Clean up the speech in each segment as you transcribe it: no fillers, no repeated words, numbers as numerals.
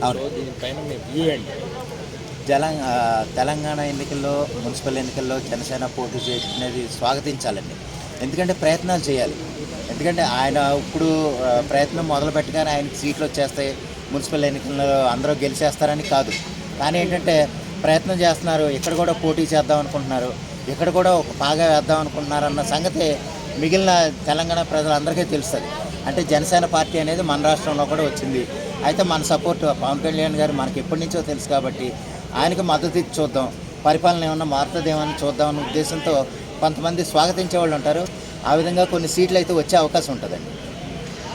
అవును. దీనిపైన మీ వ్యూ ఏంటి? తెలంగాణ ఎన్నికల్లో, మున్సిపల్ ఎన్నికల్లో జనసేన పోటీ చేయడం అనేది స్వాగతించాలండి. ఎందుకంటే ప్రయత్నాలు చేయాలి. ఎందుకంటే ఆయన ఇప్పుడు ప్రయత్నం మొదలు పెట్టగానే ఆయనకి సీట్లు వచ్చేస్తాయి, మున్సిపల్ ఎన్నికల్లో అందరూ గెలిచేస్తారని కాదు. కానీ ఏంటంటే ప్రయత్నం చేస్తున్నారు, ఇక్కడ కూడా పోటీ చేద్దాం అనుకుంటున్నారు, ఇక్కడ కూడా ఒక పాగా వేద్దాం అనుకుంటున్నారు అన్న సంగతి మిగిలిన తెలంగాణ ప్రజలందరికీ తెలుస్తుంది. అంటే జనసేన పార్టీ అనేది మన రాష్ట్రంలో కూడా వచ్చింది. అయితే మన సపోర్ట్ పవన్ కళ్యాణ్ గారు మనకి ఎప్పటి నుంచో తెలుసు కాబట్టి ఆయనకు మద్దతు ఇచ్చి చూద్దాం, పరిపాలన ఏమన్నా మారుతుందేమని చూద్దామన్న ఉద్దేశంతో కొంతమంది స్వాగతించే వాళ్ళు ఉంటారు. ఆ విధంగా కొన్ని సీట్లు అయితే వచ్చే అవకాశం ఉంటుందండి.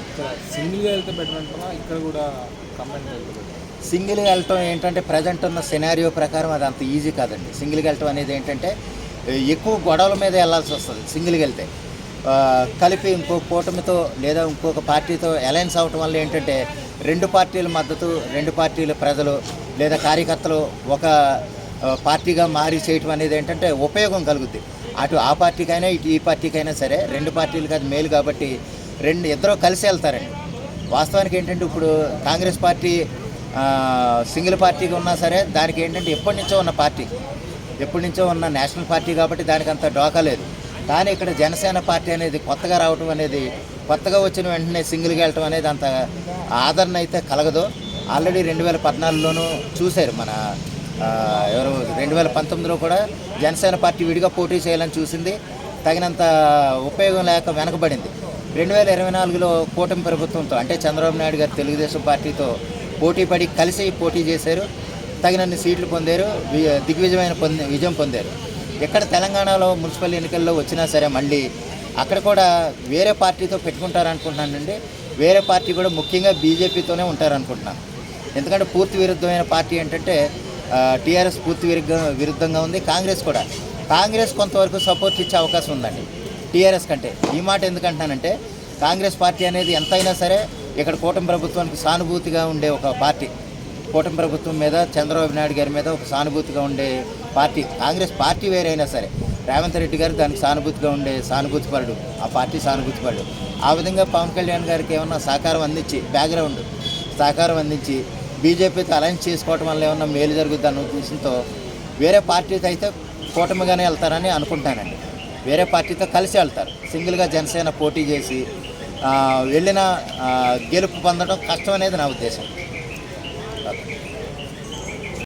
ఇక్కడ సింగిల్గా వెళ్తే బెటర్ అంటారా, ఇక్కడ కూడా కంబైన్గా వెళ్తే బెటర్? సింగిల్గా వెళ్ళటం ఏంటంటే ప్రజెంట్ ఉన్న సినారియో ప్రకారం అది అంత ఈజీ కాదండి. సింగిల్గా వెళ్ళటం అనేది ఏంటంటే ఎక్కువ గొడవల మీద వెళ్ళాల్సి వస్తుంది. సింగిల్గా వెళ్తే కలిపి ఇంకో కూటమితో లేదా ఇంకొక పార్టీతో అలయన్స్ అవటం వల్ల ఏంటంటే రెండు పార్టీల మద్దతు, రెండు పార్టీల ప్రజలు లేదా కార్యకర్తలు ఒక పార్టీగా మారి చేయటం అనేది ఏంటంటే ఉపయోగం కలుగుద్ది. అటు ఆ పార్టీకైనా ఇటు ఈ పార్టీకైనా సరే రెండు పార్టీలకు అది మేలు కాబట్టి ఇద్దరు కలిసి వెళ్తారండి. వాస్తవానికి ఏంటంటే ఇప్పుడు కాంగ్రెస్ పార్టీ సింగిల్ పార్టీగా ఉన్నా సరే దానికి ఏంటంటే ఎప్పటి నుంచో ఉన్న నేషనల్ పార్టీ కాబట్టి దానికి అంత డోకా లేదు. కానీ ఇక్కడ జనసేన పార్టీ అనేది కొత్తగా రావటం అనేది, కొత్తగా వచ్చిన వెంటనే సింగిల్గా వెళ్ళటం అనేది అంత ఆదరణ అయితే కలగదు. ఆల్రెడీ 2014లోనూ చూశారు మన ఎవరు 2019లో కూడా జనసేన పార్టీ విడిగా పోటీ చేయాలని చూసింది, తగినంత ఉపయోగం లేక వెనకబడింది. 2024లో కూటమి ప్రభుత్వంతో అంటే చంద్రబాబు నాయుడు గారు తెలుగుదేశం పార్టీతో పోటీపడి కలిసి పోటీ చేశారు, తగినన్ని సీట్లు పొందారు, దిగ్విజయమైన విజయం పొందారు. ఎక్కడ తెలంగాణలో మున్సిపల్ ఎన్నికల్లో వచ్చినా సరే మళ్ళీ అక్కడ కూడా వేరే పార్టీతో పెట్టుకుంటారనుకుంటున్నానండి. వేరే పార్టీ కూడా ముఖ్యంగా బీజేపీతోనే ఉంటారనుకుంటున్నాను. ఎందుకంటే పూర్తి విరుద్ధమైన పార్టీ ఏంటంటే టీఆర్ఎస్ పూర్తి విరుద్ధంగా ఉంది. కాంగ్రెస్ కొంతవరకు సపోర్ట్ ఇచ్చే అవకాశం ఉందండి టీఆర్ఎస్ కంటే. ఈ మాట ఎందుకంటున్నానంటే కాంగ్రెస్ పార్టీ అనేది ఎంతైనా సరే ఇక్కడ కూటమి ప్రభుత్వానికి సానుభూతిగా ఉండే ఒక పార్టీ. కూటమి ప్రభుత్వం మీద, చంద్రబాబు నాయుడు గారి మీద ఒక సానుభూతిగా ఉండే పార్టీ కాంగ్రెస్ పార్టీ. వేరైనా సరే రేవంత్ రెడ్డి గారు దానికి సానుభూతిగా ఉండే సానుభూతిపరుడు, ఆ పార్టీ సానుభూతిపరుడు. ఆ విధంగా పవన్ కళ్యాణ్ గారికి ఏమన్నా సహకారం అందించి, బ్యాక్గ్రౌండ్ సహకారం అందించి బీజేపీతో అలయన్స్ చేసుకోవటం వల్ల ఏమన్నా మేలు జరుగుద్ది అన్న ఉద్దేశంతో వేరే పార్టీతో అయితే కూటమిగానే వెళ్తారని అనుకుంటానండి. వేరే పార్టీతో కలిసి వెళ్తారు. సింగిల్గా జనసేన పోటీ చేసి వెళ్ళిన గెలుపు పొందడం కష్టం అనేది నా ఉద్దేశం.